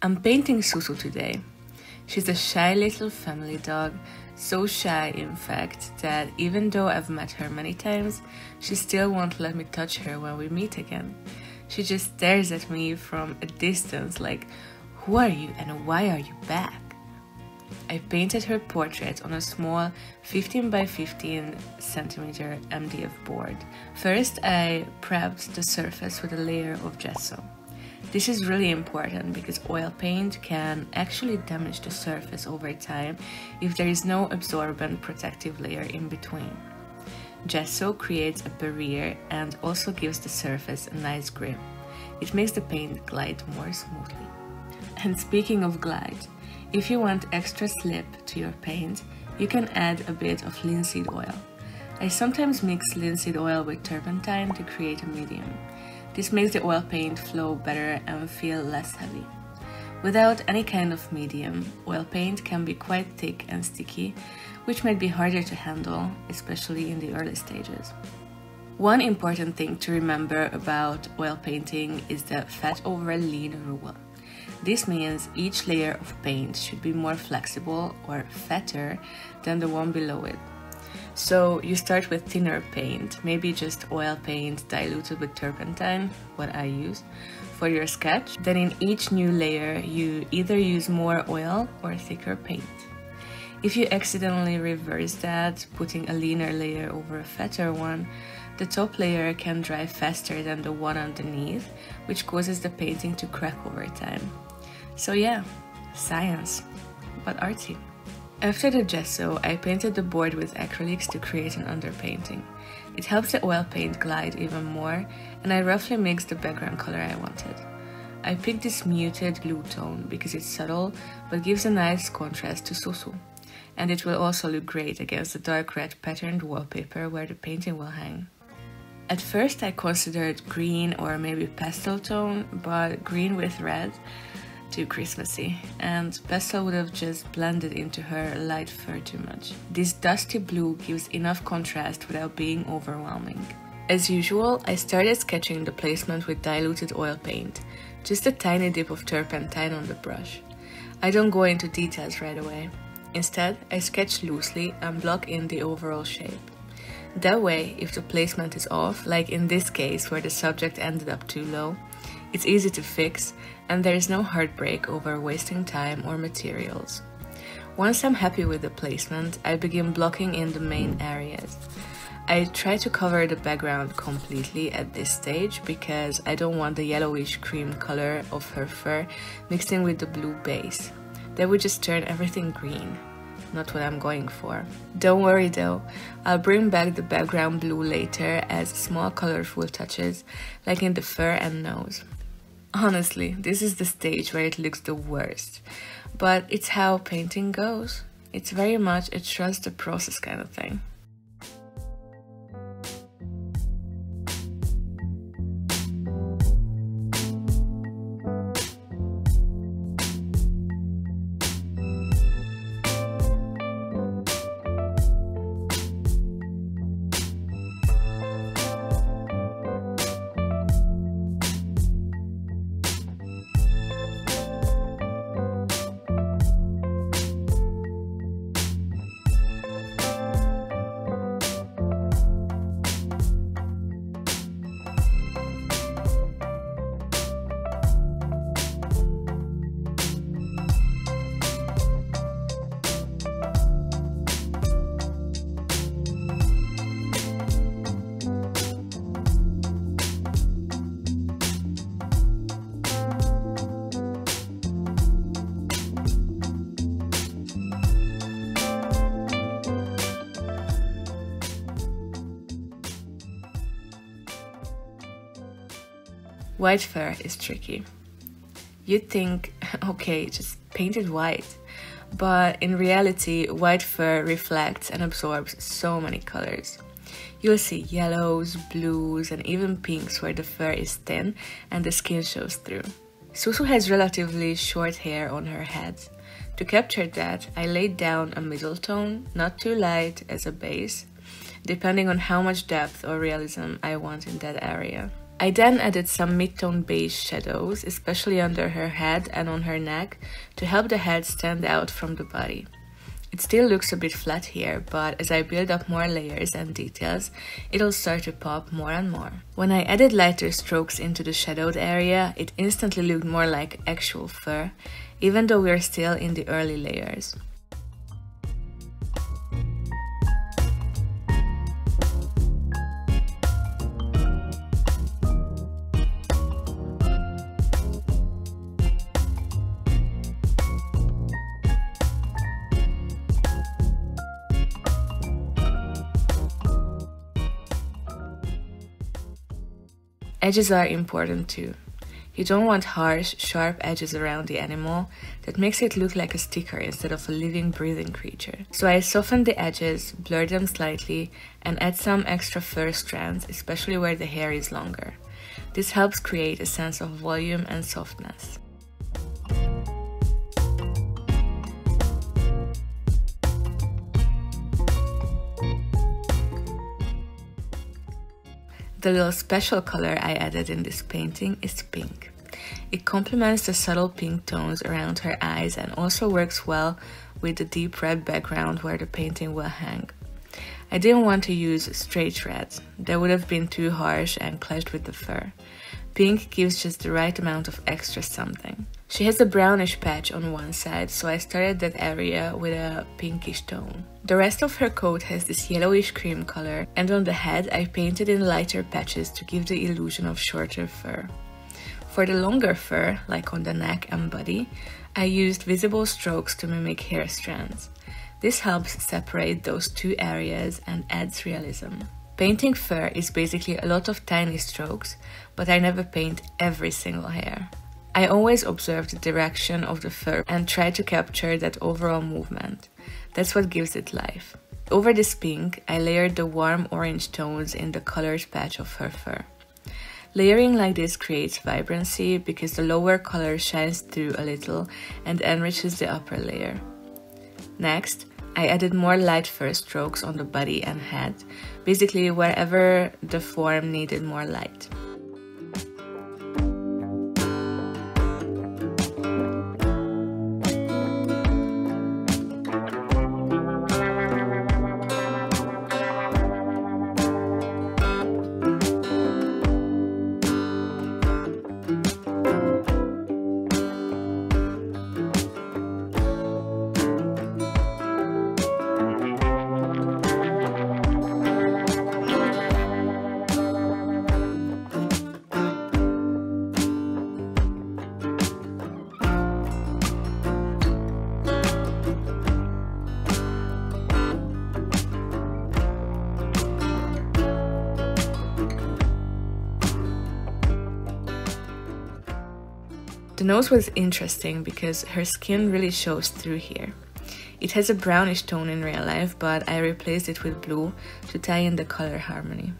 I'm painting Sucu today. She's a shy little family dog, so shy in fact that even though I've met her many times, she still won't let me touch her when we meet again. She just stares at me from a distance like, who are you and why are you back? I painted her portrait on a small 15 by 15 centimeter MDF board. First I prepped the surface with a layer of gesso. This is really important because oil paint can actually damage the surface over time if there is no absorbent protective layer in between. Gesso creates a barrier and also gives the surface a nice grip. It makes the paint glide more smoothly. And speaking of glide, if you want extra slip to your paint, you can add a bit of linseed oil. I sometimes mix linseed oil with turpentine to create a medium. This makes the oil paint flow better and feel less heavy. Without any kind of medium, oil paint can be quite thick and sticky, which might be harder to handle, especially in the early stages. One important thing to remember about oil painting is the fat over lean rule. This means each layer of paint should be more flexible or fatter than the one below it. So you start with thinner paint, maybe just oil paint diluted with turpentine, what I use, for your sketch. Then in each new layer you either use more oil or thicker paint. If you accidentally reverse that, putting a leaner layer over a fatter one, the top layer can dry faster than the one underneath, which causes the painting to crack over time. So yeah, science, but artsy. After the gesso, I painted the board with acrylics to create an underpainting. It helps the oil paint glide even more, and I roughly mixed the background color I wanted. I picked this muted blue tone because it's subtle, but gives a nice contrast to Sucu. And it will also look great against the dark red patterned wallpaper where the painting will hang. At first I considered green or maybe pastel tone, but green with red, too Christmassy, and pastel would have just blended into her light fur too much. This dusty blue gives enough contrast without being overwhelming. As usual, I started sketching the placement with diluted oil paint, just a tiny dip of turpentine on the brush. I don't go into details right away. Instead, I sketch loosely and block in the overall shape. That way, if the placement is off, like in this case where the subject ended up too low, it's easy to fix and there is no heartbreak over wasting time or materials. Once I'm happy with the placement, I begin blocking in the main areas. I try to cover the background completely at this stage because I don't want the yellowish cream color of her fur mixing with the blue base. That would just turn everything green. Not what I'm going for. Don't worry though, I'll bring back the background blue later as small colorful touches, like in the fur and nose. Honestly, this is the stage where it looks the worst, but it's how painting goes. It's very much a trust the process kind of thing. White fur is tricky. You'd think, okay, just paint it white. But in reality, white fur reflects and absorbs so many colors. You'll see yellows, blues, and even pinks where the fur is thin and the skin shows through. Sucu has relatively short hair on her head. To capture that, I laid down a middle tone, not too light, as a base, depending on how much depth or realism I want in that area. I then added some mid-tone beige shadows, especially under her head and on her neck, to help the head stand out from the body. It still looks a bit flat here, but as I build up more layers and details, it'll start to pop more and more. When I added lighter strokes into the shadowed area, it instantly looked more like actual fur, even though we're still in the early layers. Edges are important too. You don't want harsh, sharp edges around the animal that makes it look like a sticker instead of a living, breathing creature. So I soften the edges, blur them slightly, and add some extra fur strands, especially where the hair is longer. This helps create a sense of volume and softness. The little special color I added in this painting is pink. It complements the subtle pink tones around her eyes and also works well with the deep red background where the painting will hang. I didn't want to use straight red, that would have been too harsh and clashed with the fur. Pink gives just the right amount of extra something. She has a brownish patch on one side, so I started that area with a pinkish tone. The rest of her coat has this yellowish cream color, and on the head I painted in lighter patches to give the illusion of shorter fur. For the longer fur, like on the neck and body, I used visible strokes to mimic hair strands. This helps separate those two areas and adds realism. Painting fur is basically a lot of tiny strokes, but I never paint every single hair. I always observe the direction of the fur and try to capture that overall movement. That's what gives it life. Over this pink, I layered the warm orange tones in the colored patch of her fur. Layering like this creates vibrancy because the lower color shines through a little and enriches the upper layer. Next, I added more light fur strokes on the body and head, basically wherever the form needed more light. The nose was interesting because her skin really shows through here. It has a brownish tone in real life, but I replaced it with blue to tie in the color harmony.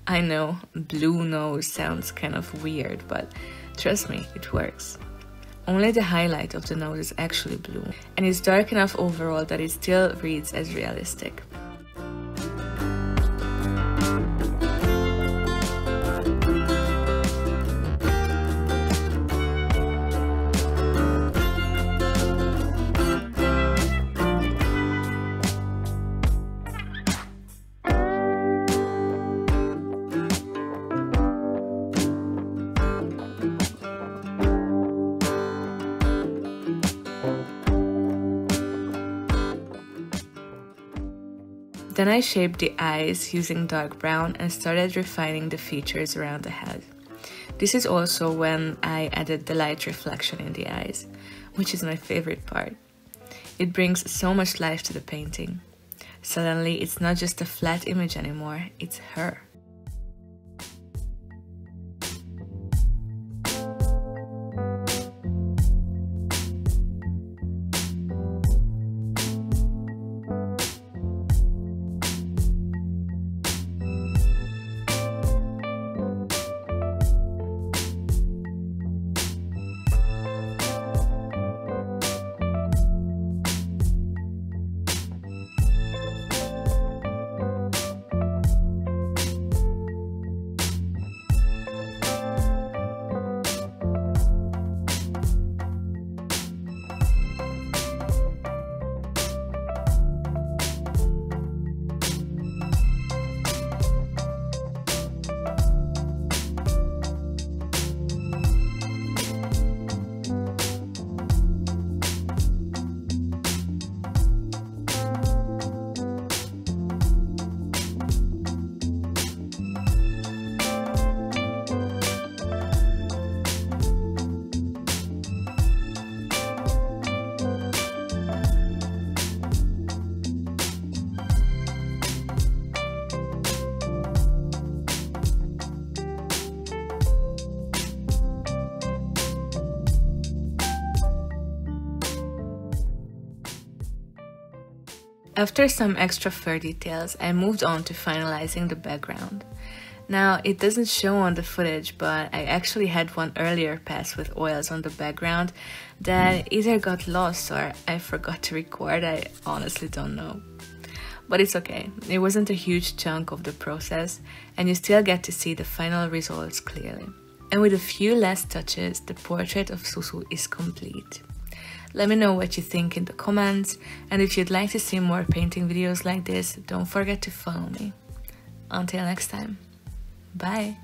I know, blue nose sounds kind of weird, but trust me, it works. Only the highlight of the nose is actually blue, and it's dark enough overall that it still reads as realistic. Then I shaped the eyes using dark brown and started refining the features around the head. This is also when I added the light reflection in the eyes, which is my favorite part. It brings so much life to the painting. Suddenly, it's not just a flat image anymore, it's her. After some extra fur details, I moved on to finalizing the background. Now, it doesn't show on the footage, but I actually had one earlier pass with oils on the background that either got lost or I forgot to record. I honestly don't know. But it's okay, it wasn't a huge chunk of the process, and you still get to see the final results clearly. And with a few last touches, the portrait of Sucu is complete. Let me know what you think in the comments, and if you'd like to see more painting videos like this, don't forget to follow me. Until next time, bye!